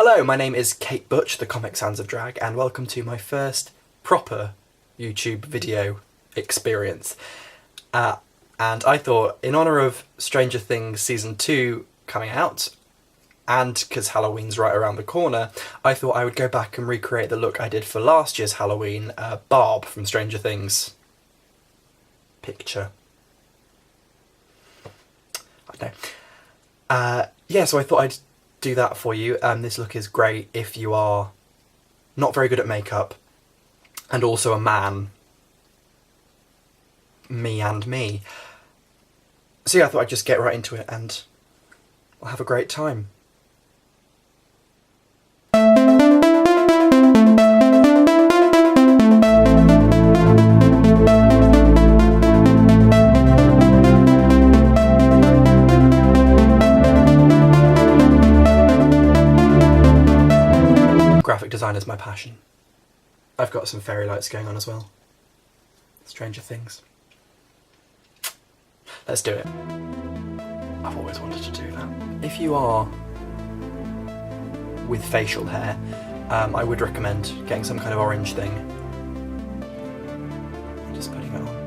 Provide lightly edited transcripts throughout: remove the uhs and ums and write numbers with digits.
Hello, my name is Kate Butch, the Comic Sans of Drag, and welcome to my first proper YouTube video experience. And I thought, in honour of Stranger Things Season 2 coming out, and because Halloween's right around the corner, I thought I would go back and recreate the look I did for last year's Halloween, Barb from Stranger Things. Picture. I don't know. Yeah, so I thought I'd do that for you. This look is great if you are not very good at makeup and also a man. Me. So yeah, I thought I'd just get right into it and we'll have a great time. Graphic design is my passion. I've got some fairy lights going on as well. Stranger Things. Let's do it. I've always wanted to do that. If you are with facial hair, I would recommend getting some kind of orange thing. And just putting it on.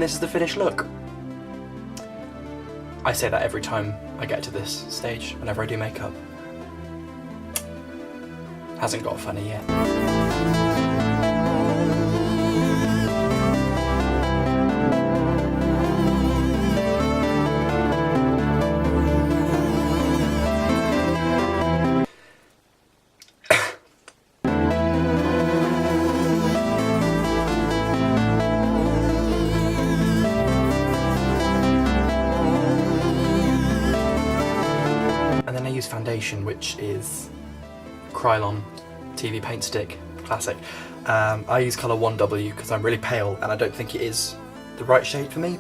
This is the finished look. I say that every time I get to this stage, whenever I do makeup. Hasn't got funny yet. And then I use foundation, which is Krylon TV Paint Stick, classic. I use colour 1W because I'm really pale and I don't think it is the right shade for me,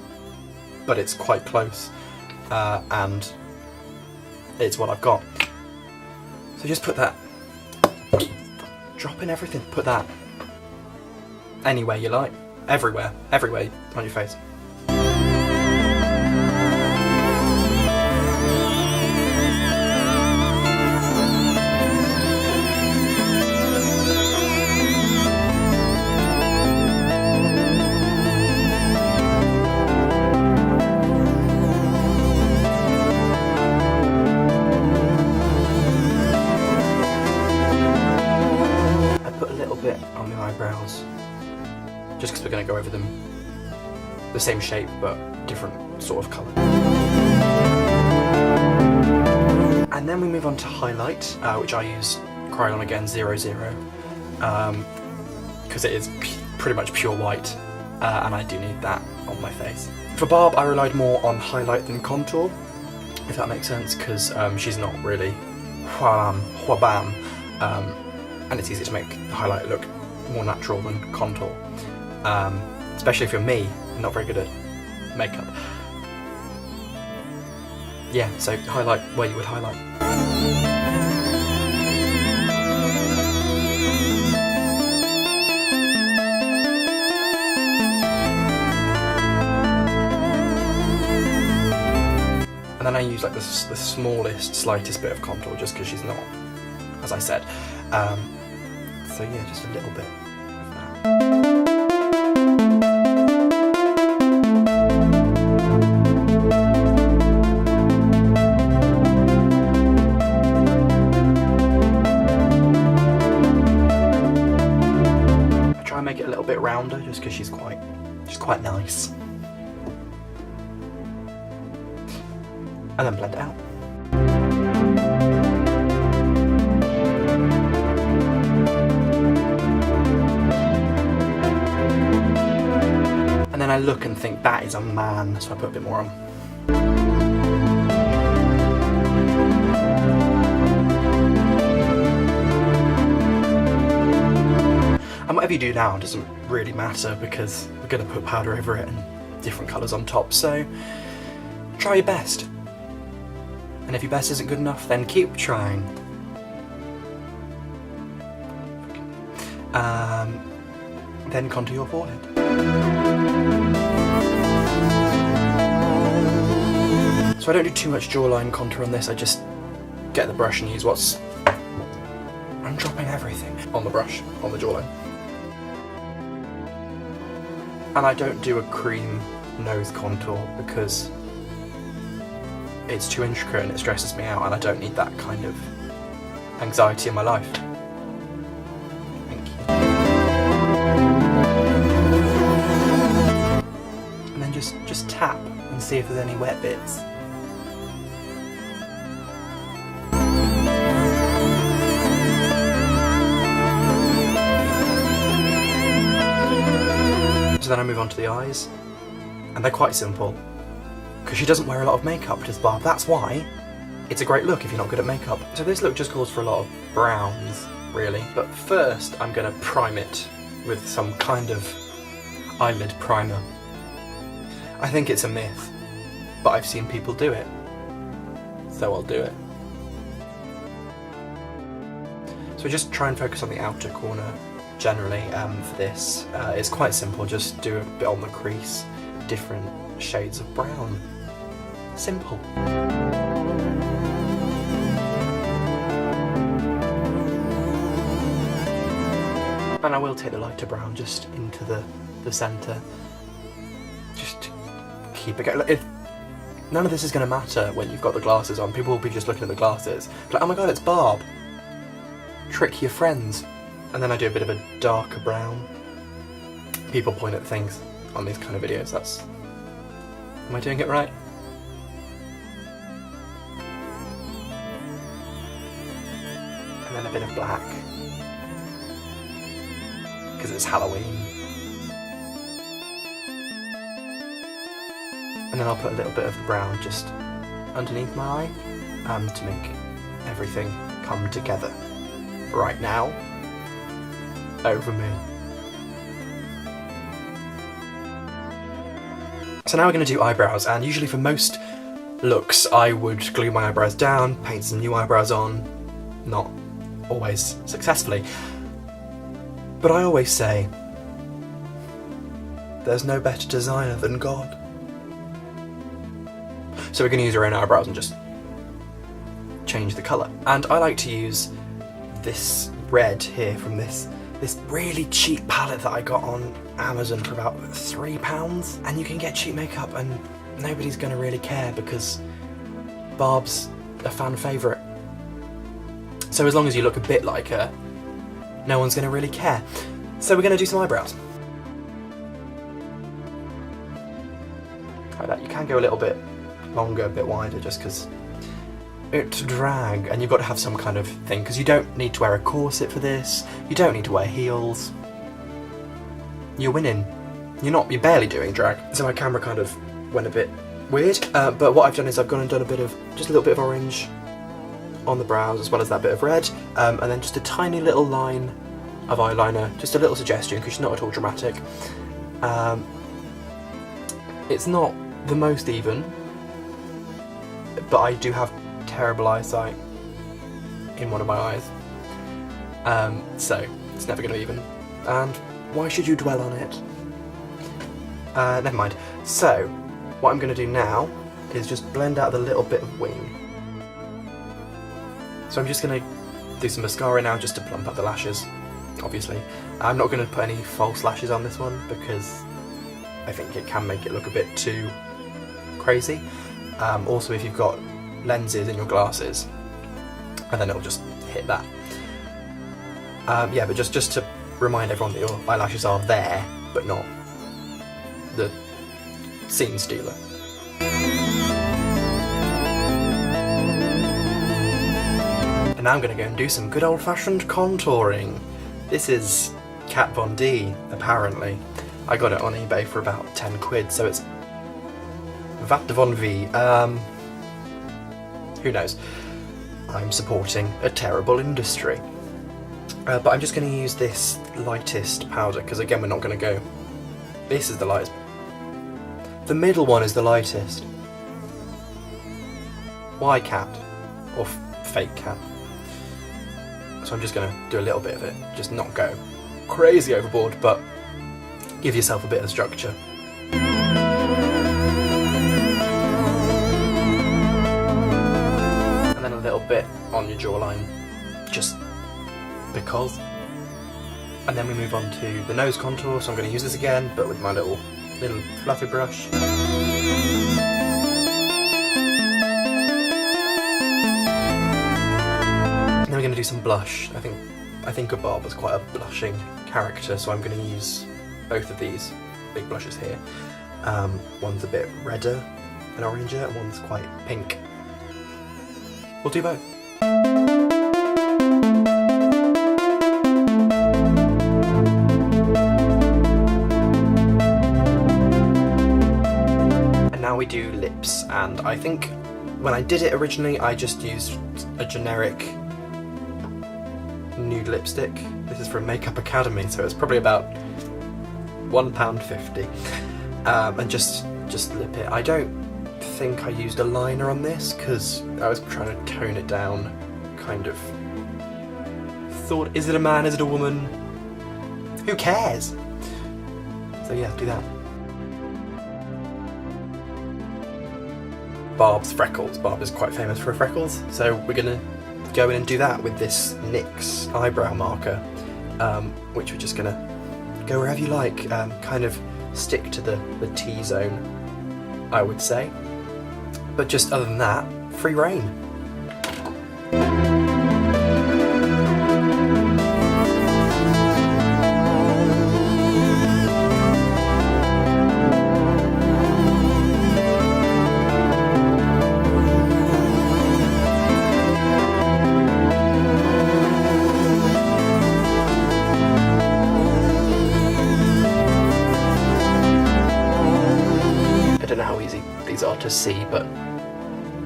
but it's quite close, and it's what I've got. So just put that, drop in everything, put that anywhere you like, everywhere on your face. On the eyebrows, just because we're going to go over them the same shape but different sort of colour. And then we move on to highlight, which I use Krylon again 00, because it is pretty much pure white, and I do need that on my face. For Barb, I relied more on highlight than contour, if that makes sense, because she's not really whabam, and it's easy to make the highlight look more natural than contour, especially if you're me, not very good at makeup. Yeah, so highlight where you would highlight. And then I use like the smallest, slightest bit of contour just because she's not, as I said. So yeah, just a little bit of that. I try and make it a little bit rounder just because she's quite nice. And then blend it out. And then I look and think, that is a man, so I put a bit more on. whatever you do now doesn't really matter because we're going to put powder over it and different colours on top, so try your best. And if your best isn't good enough, then keep trying. Then contour your forehead. So I don't do too much jawline contour on this, I just get the brush and use what's... I'm dropping everything on the brush, on the jawline. And I don't do a cream nose contour because it's too intricate and it stresses me out, and I don't need that kind of anxiety in my life. Thank you. And then just tap and see if there's any wet bits. So then I move on to the eyes, and they're quite simple, because she doesn't wear a lot of makeup, does Barb? That's why it's a great look if you're not good at makeup. So this look just calls for a lot of browns, really. But first I'm going to prime it with some kind of eyelid primer. I think it's a myth, but I've seen people do it, so I'll do it. So just try and focus on the outer corner generally for this. It's quite simple, just do a bit on the crease, different shades of brown. Simple. And I will take the lighter brown just into the centre. Just to keep it going. None of this is going to matter when you've got the glasses on. People will be just looking at the glasses. Like, oh my god, it's Barb. Trick your friends. And then I do a bit of a darker brown. People point at things on these kind of videos. That's... Am I doing it right? And then a bit of black. Because it's Halloween. And then I'll put a little bit of the brown just underneath my eye to make everything come together. Right now, over me. So now we're going to do eyebrows, and usually for most looks I would glue my eyebrows down, paint some new eyebrows on, not always successfully. But I always say, there's no better designer than God. So we're going to use our own eyebrows and just change the colour. And I like to use this red here from this really cheap palette that I got on Amazon for about £3, and you can get cheap makeup and nobody's going to really care because Barb's a fan favourite. So as long as you look a bit like her, no one's going to really care. So we're going to do some eyebrows. Like that. You can go a little bit longer, a bit wider, just because it's drag, and you've got to have some kind of thing, because you don't need to wear a corset for this, you don't need to wear heels. You're winning. You're barely doing drag. So my camera kind of went a bit weird, but what I've done is I've gone and done just a little bit of orange on the brows, as well as that bit of red, and then just a tiny little line of eyeliner, just a little suggestion, because she's not at all dramatic. It's not the most even, but I do have terrible eyesight in one of my eyes, so it's never going to be even, and why should you dwell on it? Never mind. So what I'm going to do now is just blend out the little bit of wing. So I'm just going to do some mascara now just to plump up the lashes, obviously. I'm not going to put any false lashes on this one because I think it can make it look a bit too crazy. Also, if you've got lenses in your glasses, and then it'll just hit that. Yeah, but just to remind everyone that your eyelashes are there, but not the scene stealer. And now I'm going to go and do some good old-fashioned contouring. This is Kat Von D, apparently. I got it on eBay for about 10 quid, so it's Vat de Von V. Who knows? I'm supporting a terrible industry. But I'm just going to use this lightest powder, because again we're not going to go... This is the lightest. The middle one is the lightest. Why cat? Or fake cat. So I'm just going to do a little bit of it, just not go crazy overboard, but give yourself a bit of structure. And then a little bit on your jawline, just because. And then we move on to the nose contour, so I'm going to use this again, but with my little fluffy brush. And then we're going to do some blush. I think of Barb as quite a blushing character, so I'm going to use both of these big blushes here. One's a bit redder and oranger, and one's quite pink. We'll do both. Now we do lips, and I think when I did it originally I just used a generic nude lipstick. This is from Makeup Academy, so it's probably about £1.50, and just lip it. I don't think I used a liner on this because I was trying to tone it down, kind of thought, is it a man, is it a woman, who cares? So yeah, do that. Barb's freckles. Barb is quite famous for her freckles, so we're going to go in and do that with this NYX eyebrow marker, which we're just going to go wherever you like, kind of stick to the T-zone, I would say. But just other than that, free reign. I don't know how easy these are to see, but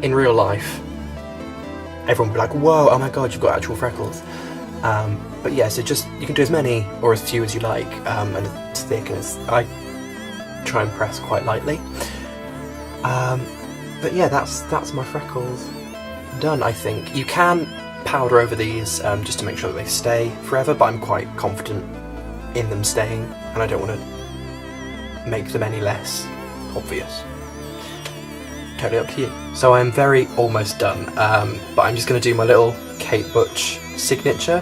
in real life everyone will be like, whoa, oh my god, you've got actual freckles. But yeah, so just, you can do as many or as few as you like, and as thick as I try and press quite lightly. But yeah, that's my freckles done, I think. You can powder over these just to make sure that they stay forever, but I'm quite confident in them staying, and I don't want to make them any less obvious. Totally up to you. So I'm almost done, but I'm just going to do my little Kate Butch signature,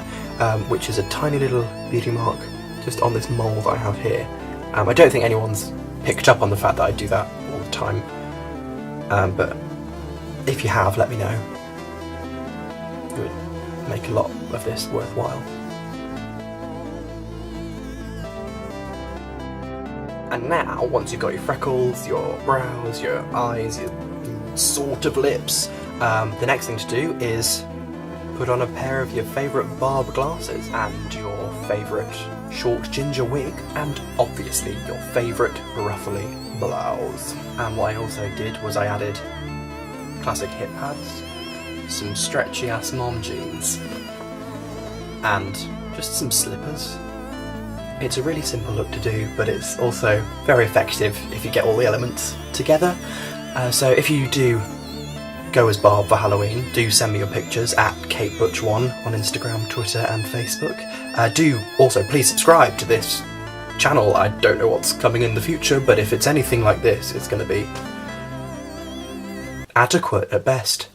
which is a tiny little beauty mark just on this mole that I have here. I don't think anyone's picked up on the fact that I do that all the time, but if you have, let me know. It would make a lot of this worthwhile. And now, once you've got your freckles, your brows, your eyes, your sort of lips, the next thing to do is put on a pair of your favourite Barb glasses and your favourite short ginger wig, and obviously your favourite ruffly blouse. And what I also did was I added classic hip pads, some stretchy ass mom jeans, and just some slippers. It's a really simple look to do, but it's also very effective if you get all the elements together. So if you do go as Barb for Halloween, do send me your pictures at KateButch1 on Instagram, Twitter and Facebook. Do also please subscribe to this channel. I don't know what's coming in the future, but if it's anything like this, it's going to be adequate at best.